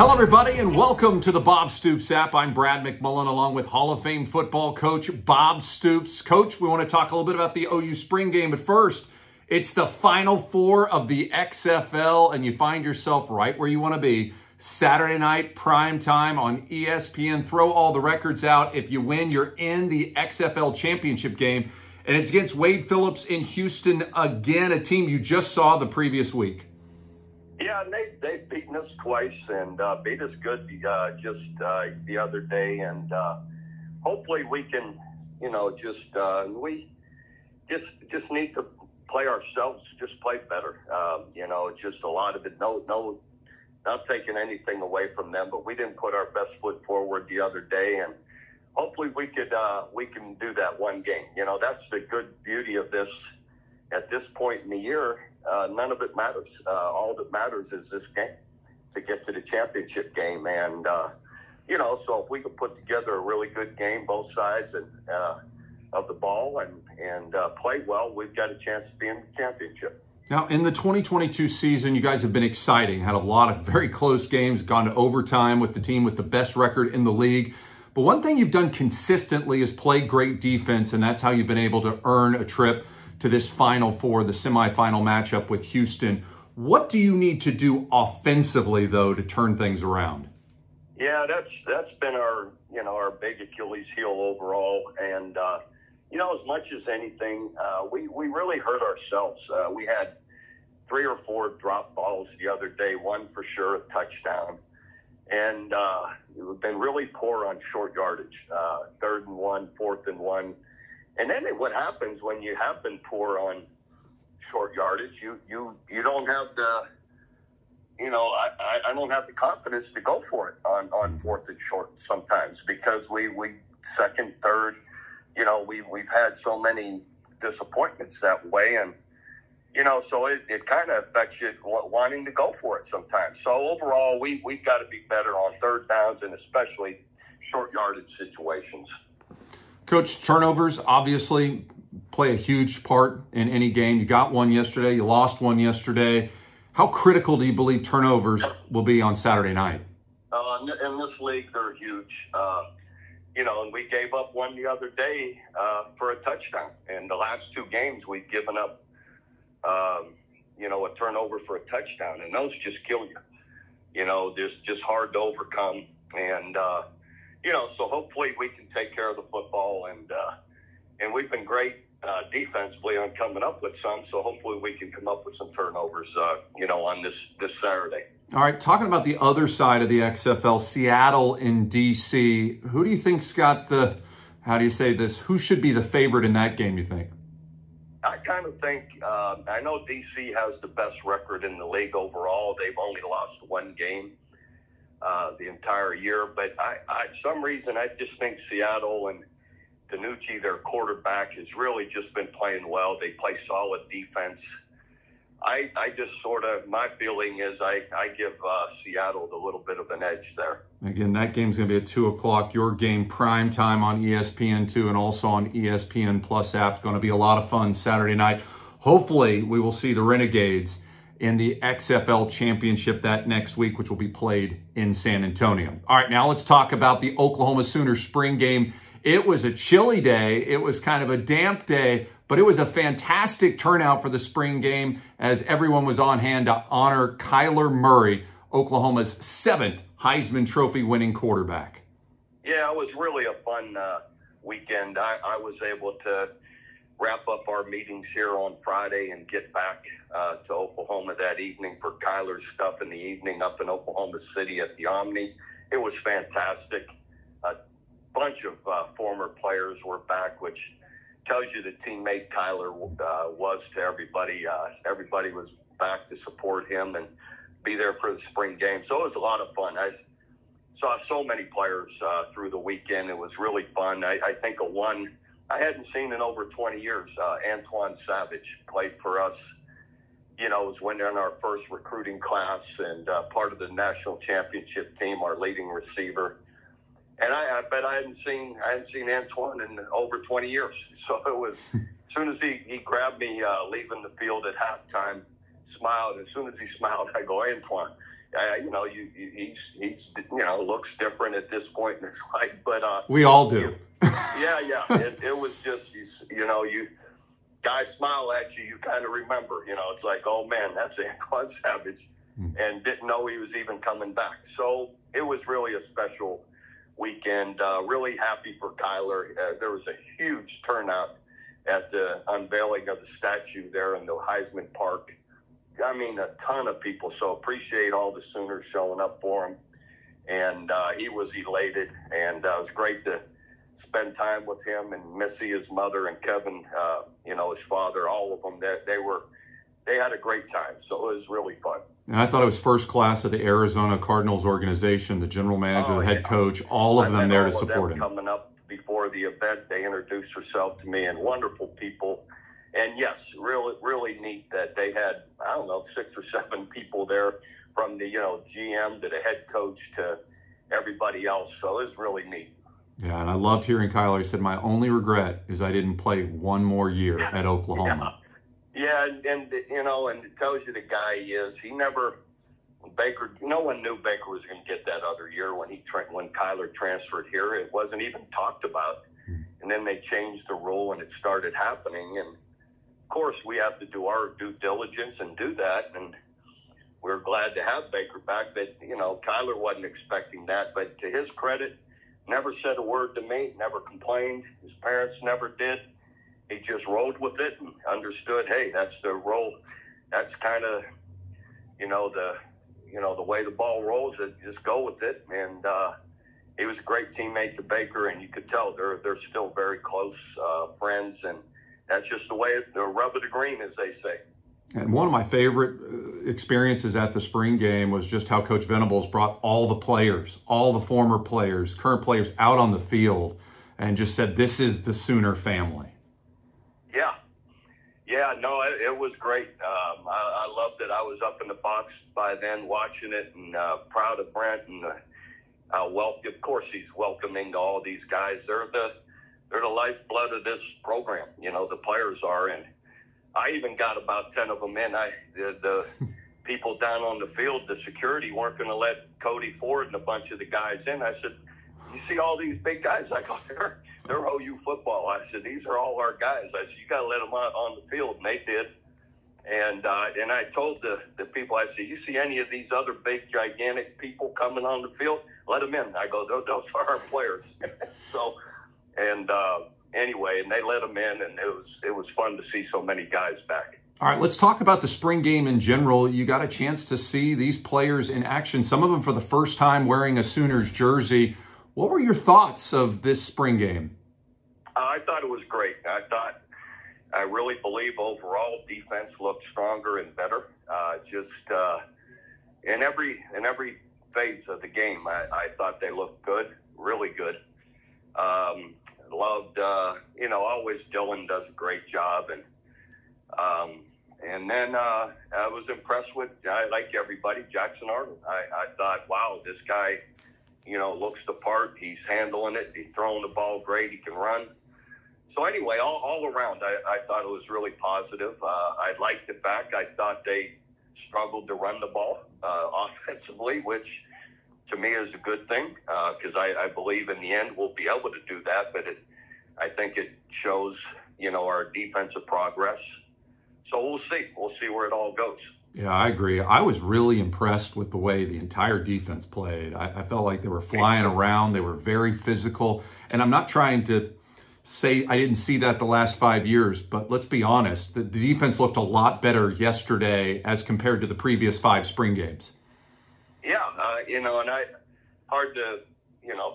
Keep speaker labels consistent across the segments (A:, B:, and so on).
A: Hello, everybody, and welcome to the Bob Stoops app. I'm Brad McMullen, along with Hall of Fame football coach Bob Stoops. Coach, we want to talk a little bit about the OU spring game, but first, it's the Final Four of the XFL, and you find yourself right where you want to be. Saturday night, prime time on ESPN. Throw all the records out. If you win, you're in the XFL championship game, and it's against Wade Phillips in Houston again, a team you just saw the previous week.
B: Yeah, and they've beaten us twice and beat us good just the other day. And hopefully we can, we just need to play ourselves, just play better. Just a lot of it, no, not taking anything away from them, but we didn't put our best foot forward the other day. And hopefully we can do that one game. That's the good beauty of this at this point in the year. None of it matters. All that matters is this game to get to the championship game. And, so if we can put together a really good game, both sides of the ball and play well, we've got a chance to be in the championship.
A: Now, in the 2022 season, you guys have been exciting, had a lot of very close games, gone to overtime with the team with the best record in the league. But one thing you've done consistently is play great defense, and that's how you've been able to earn a trip to this Final Four, the semifinal matchup with Houston. What do you need to do offensively, though, to turn things around?
B: Yeah, that's been our big Achilles heel overall. And, as much as anything, we really hurt ourselves. We had 3 or 4 drop balls the other day, one for sure, a touchdown. And we've been really poor on short yardage, 3rd and 1, 4th and 1. And then what happens when you have been poor on short yardage, you don't have the, I don't have the confidence to go for it on 4th and short sometimes because we second, third, we've had so many disappointments that way. And, so it kind of affects you wanting to go for it sometimes. So overall, we've got to be better on 3rd downs and especially short yardage situations.
A: Coach, turnovers obviously play a huge part in any game. You got one yesterday. You lost one yesterday. How critical do you believe turnovers will be on Saturday night?
B: In this league, they're huge. And we gave up one the other day for a touchdown. In the last 2 games, we've given up, a turnover for a touchdown. And those just kill you. They're just hard to overcome. And, so hopefully we can take care of the football, and we've been great defensively on coming up with some. So hopefully we can come up with some turnovers, on this Saturday.
A: All right, talking about the other side of the XFL, Seattle and DC. Who do you think's got who should be the favorite in that game, you think?
B: I kind of think, I know DC has the best record in the league overall. They've only lost 1 game the entire year. But some reason, I just think Seattle and Danucci, their quarterback, has really just been playing well. They play solid defense. I just my feeling is I give Seattle a little bit of an edge there.
A: Again, that game's going to be at 2 o'clock. Your game, prime time on ESPN2 and also on ESPN Plus app. It's going to be a lot of fun Saturday night. Hopefully, we will see the Renegades in the XFL championship that next week, which will be played in San Antonio. All right, now let's talk about the Oklahoma Sooners spring game. It was a chilly day. It was kind of a damp day, but it was a fantastic turnout for the spring game as everyone was on hand to honor Kyler Murray, Oklahoma's 7th Heisman Trophy winning quarterback.
B: Yeah, it was really a fun weekend. I was able to wrap up our meetings here on Friday and get back to Oklahoma that evening for Kyler's stuff in the evening up in Oklahoma City at the Omni. It was fantastic. A bunch of former players were back, which tells you the teammate Kyler was to everybody. Everybody was back to support him and be there for the spring game. So it was a lot of fun. I saw so many players through the weekend. It was really fun. I think of one I hadn't seen in over 20 years. Antoine Savage played for us. Was when in our first recruiting class and part of the national championship team, our leading receiver. And I bet I hadn't seen Antoine in over 20 years. So it was, as soon as he grabbed me leaving the field at halftime, smiled. As soon as he smiled, I go, Antoine. he's looks different at this point in his life, but
A: we all do.
B: Yeah. It was just you guys smile at you, you kind of remember. It's like, oh man, that's Antoine Savage, and didn't know he was even coming back. So it was really a special weekend. Really happy for Kyler. There was a huge turnout at the unveiling of the statue there in the Heisman Park. I mean, a ton of people. So appreciate all the Sooners showing up for him. And he was elated. And it was great to spend time with him and Missy, his mother, and Kevin, his father, all of them. They had a great time. So it was really fun.
A: And I thought it was first class of the Arizona Cardinals organization, the general manager, the head coach, all of them there to support him.
B: Coming up before the event, they introduced herself to me, and wonderful people. And yes, really, really neat that they had, 6 or 7 people there, from the, GM to the head coach to everybody else. So it was really neat.
A: Yeah, and I loved hearing Kyler. He said, my only regret is I didn't play one more year at Oklahoma.
B: Yeah, and it tells you the guy he is. He never, Baker, no one knew Baker was going to get that other year when Kyler transferred here. It wasn't even talked about. And then they changed the rule and it started happening. And of course, we have to do our due diligence and do that. And we're glad to have Baker back. But, Kyler wasn't expecting that. But to his credit, never said a word to me, never complained. His parents never did. He just rolled with it and understood, hey, that's the role. That's kind of, the way the ball rolls. Just go with it. And he was a great teammate to Baker, and you could tell they're still very close friends. And that's just the way the rub of the green, as they say.
A: And one of my favorite experiences at the spring game was just how Coach Venables brought all the players, all the former players, current players out on the field and just said, this is the Sooner family.
B: Yeah, no, it was great. I loved it. I was up in the box by then watching it, and proud of Brent, and of course he's welcoming to all these guys. They're the lifeblood of this program. The players are, and I even got about 10 of them in. The people down on the field, the security weren't going to let Cody Ford and a bunch of the guys in. I said, you see all these big guys? I go, they're OU football. I said, these are all our guys. I said, you got to let them on the field. And they did. And I told the people, I said, you see any of these other big, gigantic people coming on the field? Let them in. I go, those are our players. Anyway, and they let them in, and it was fun to see so many guys back.
A: All right, let's talk about the spring game in general. You got a chance to see these players in action, some of them for the first time wearing a Sooners jersey. What were your thoughts of this spring game?
B: I thought it was great. I really believe overall defense looked stronger and better. In every phase of the game, I thought they looked good, really good. Loved, always Dylan does a great job. And then I was impressed with, like everybody, Jackson Arnold. I thought, wow, this guy, looks the part. He's handling it. He's throwing the ball great. He can run. So anyway, all around, I thought it was really positive. I liked the fact I thought they struggled to run the ball offensively, which to me is a good thing because I believe in the end we'll be able to do that. But I think it shows, our defensive progress. So we'll see. We'll see where it all goes.
A: Yeah, I agree. I was really impressed with the way the entire defense played. I felt like they were flying around. They were very physical. And I'm not trying to say I didn't see that the last 5 years, but let's be honest. The defense looked a lot better yesterday as compared to the previous 5 spring games. Yeah,
B: and hard to,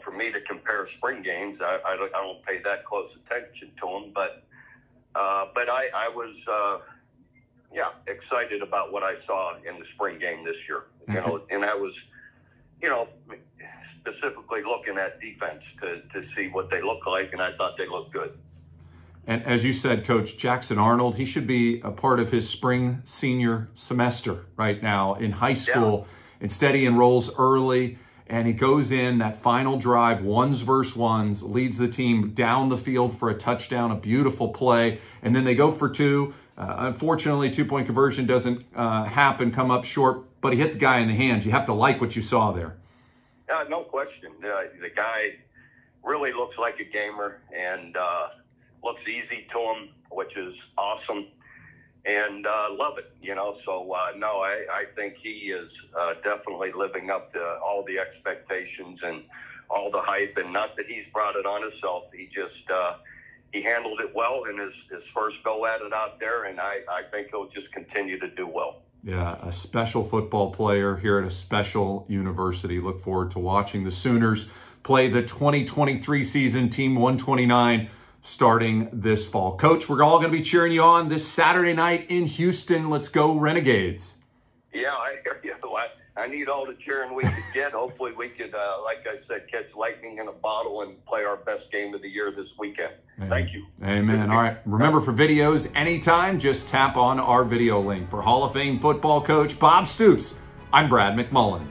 B: for me to compare spring games. I don't pay that close attention to them, but I was excited about what I saw in the spring game this year. And I was, specifically looking at defense to see what they look like, and I thought they looked good.
A: And as you said, Coach Jackson Arnold, he should be a part of his spring senior semester right now in high school. Yeah. Instead, he enrolls early, and he goes in that final drive, ones versus ones, leads the team down the field for a touchdown, a beautiful play, and then they go for 2. Unfortunately, 2-point conversion doesn't happen, come up short. but he hit the guy in the hands. You have to like what you saw there.
B: No question. The guy really looks like a gamer and looks easy to him, which is awesome. And love it, you know. So, no, I think he is definitely living up to all the expectations and all the hype. And not that he's brought it on himself. He just he handled it well in his first go at it out there. And I think he'll just continue to do well.
A: Yeah, a special football player here at a special university. Look forward to watching the Sooners play the 2023 season, Team 129, starting this fall. Coach, we're all going to be cheering you on this Saturday night in Houston. Let's go Renegades.
B: Yeah, I hear you. I need all the cheering we could get. Hopefully we could, like I said, catch lightning in a bottle and play our best game of the year this weekend. Thank you.
A: Amen. All right. Remember, for videos anytime, just tap on our video link. For Hall of Fame football coach Bob Stoops, I'm Brad McMullen.